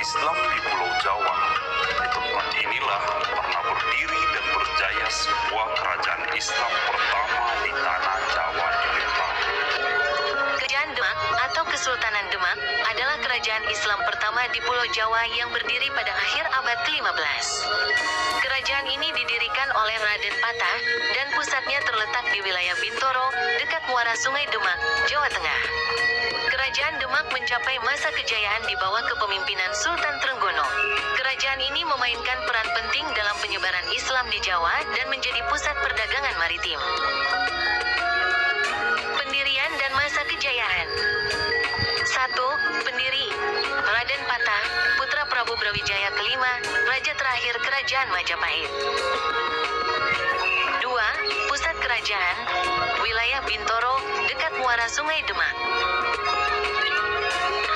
Islam di Pulau Jawa. Di tempat inilah pernah berdiri dan berjaya sebuah kerajaan Islam pertama di tanah Jawa di Lembang. Kerajaan Demak atau Kesultanan Demak adalah kerajaan Islam pertama di Pulau Jawa yang berdiri pada akhir abad ke-15. Kerajaan ini didirikan oleh Raden Patah dan pusatnya terletak di wilayah Bintoro, dekat muara Sungai Demak, Jawa Tengah. Kerajaan Demak mencapai masa kejayaan di bawah kepemimpinan Sultan Trenggono. Kerajaan ini memainkan peran penting dalam penyebaran Islam di Jawa dan menjadi pusat perdagangan maritim. Pendirian dan masa kejayaan. 1. Pendiri Raden Patah, putra Prabu Brawijaya kelima, raja terakhir Kerajaan Majapahit. 2. Pusat kerajaan, wilayah Bintoro, dekat muara Sungai Demak.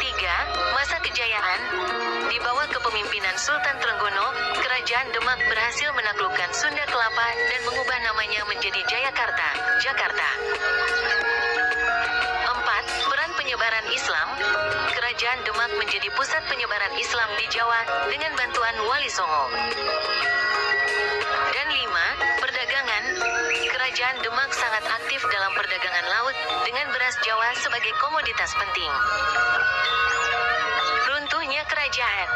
3. Masa kejayaan, di bawah kepemimpinan Sultan Trenggono, Kerajaan Demak berhasil menaklukkan Sunda Kelapa dan mengubah namanya menjadi Jayakarta, Jakarta. 4. Peran penyebaran Islam, Kerajaan Demak menjadi pusat penyebaran Islam di Jawa dengan bantuan Wali Songo. Dan 5. Perdagangan, Kerajaan Demak sangat aktif dalam perdagangan laut dengan beras Jawa sebagai komoditas penting. Runtuhnya kerajaan.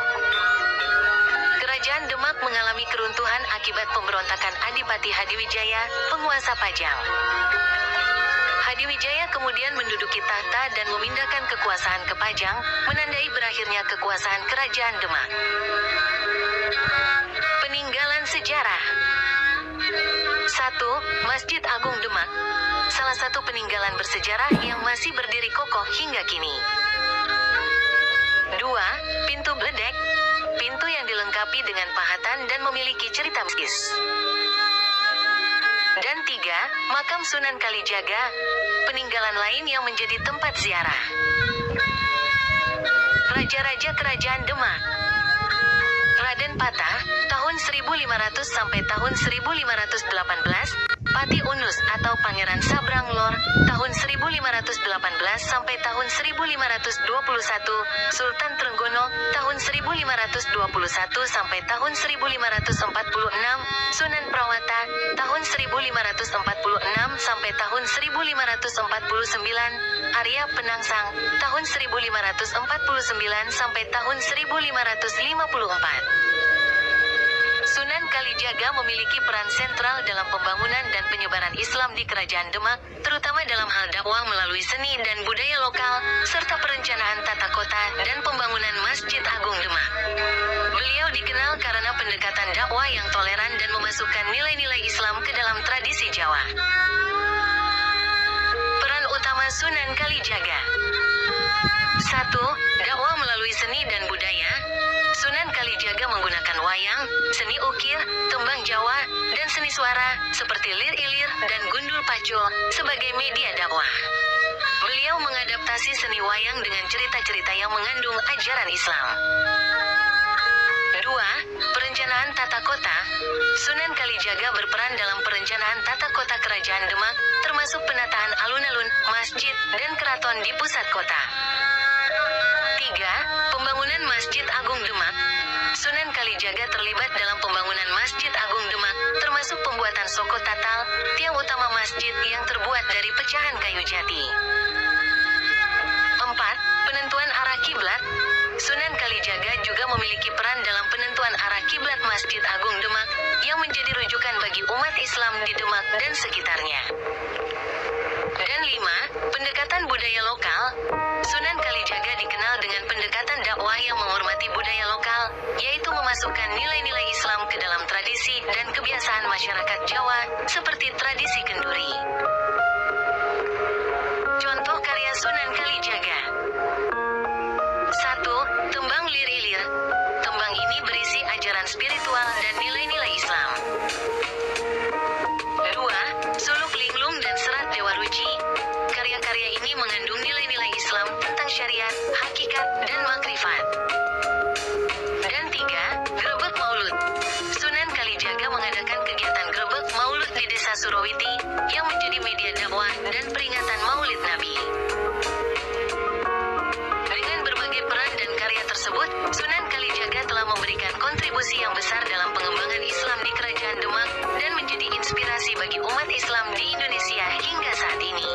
Kerajaan Demak mengalami keruntuhan akibat pemberontakan Adipati Hadiwijaya, penguasa Pajang. Hadiwijaya kemudian menduduki tahta dan memindahkan kekuasaan ke Pajang, menandai berakhirnya kekuasaan Kerajaan Demak. Peninggalan sejarah. 1. Masjid Agung Demak, salah satu peninggalan bersejarah yang masih berdiri kokoh hingga kini. 2. Pintu Bledek, pintu yang dilengkapi dengan pahatan dan memiliki cerita mistis. Dan 3. Makam Sunan Kalijaga, peninggalan lain yang menjadi tempat ziarah. Raja-raja Kerajaan Demak. Raden Patah, tahun 1500 sampai tahun 1518, Pati Unus atau Pangeran Sabrang Lor, tahun 1518 sampai tahun 1521, Sultan Trenggono, tahun 1521 sampai tahun 1546, Sunan Prawata, tahun 1546 sampai tahun 1549, Arya Penangsang, tahun 1549 sampai tahun 1554. Sunan Kalijaga memiliki peran sentral dalam pembangunan dan penyebaran Islam di Kerajaan Demak, terutama dalam hal dakwah melalui seni dan budaya lokal, serta perencanaan tata kota dan pembangunan Masjid Agung Demak. Beliau dikenal karena pendekatan dakwah yang toleran dan memasukkan nilai-nilai Islam ke dalam tradisi Jawa. Peran utama Sunan Kalijaga. 1. Dakwah melalui seni dan budaya. Sunan Kalijaga menggunakan wayang, seni ukir, tembang Jawa, dan seni suara, seperti lir-ilir dan gundul pacul, sebagai media dakwah. Beliau mengadaptasi seni wayang dengan cerita-cerita yang mengandung ajaran Islam. 2. Perencanaan tata kota. Sunan Kalijaga berperan dalam perencanaan tata kota Kerajaan Demak, termasuk penataan alun-alun, masjid, dan keraton di pusat kota. 3. Pembangunan Masjid Agung Demak. Sunan Kalijaga terlibat dalam pembangunan Masjid Agung Demak, termasuk pembuatan soko tatal, tiang utama masjid yang terbuat dari pecahan kayu jati. 4. Penentuan arah kiblat. Sunan Kalijaga juga memiliki peran dalam penentuan arah kiblat Masjid Agung Demak, yang menjadi rujukan bagi umat Islam di Demak dan sekitarnya. Dan 5. Pendekatan budaya lokal. Sunan Kalijaga dikenal dengan pendekatan dakwah yang menghormati budaya lokal, yaitu memasukkan nilai-nilai Islam ke dalam tradisi dan kebiasaan masyarakat Jawa, seperti tradisi kenduri. Contoh karya Sunan Kalijaga. 1. Tembang Lir-Ilir. Tembang ini berisi ajaran spiritual dan nilai-nilai Islam. 2. Suluk Linglung dan Serat Dewa Ruci. Karya-karya ini mengandung nilai-nilai Islam tentang syariat, hakikat, dan makrifat. Dan 3. Grebek Maulud. Sunan Kalijaga mengadakan kegiatan Grebek Maulud di Desa Surawiti, yang menjadi media dakwah dan peringatan Maulid Nabi. Dengan berbagai peran dan karya tersebut, Sunan Kalijaga telah memberikan kontribusi yang besar dalam pengembangan Islam di Kerajaan Demak dan menjadi inspirasi bagi umat Islam di Indonesia hingga saat ini.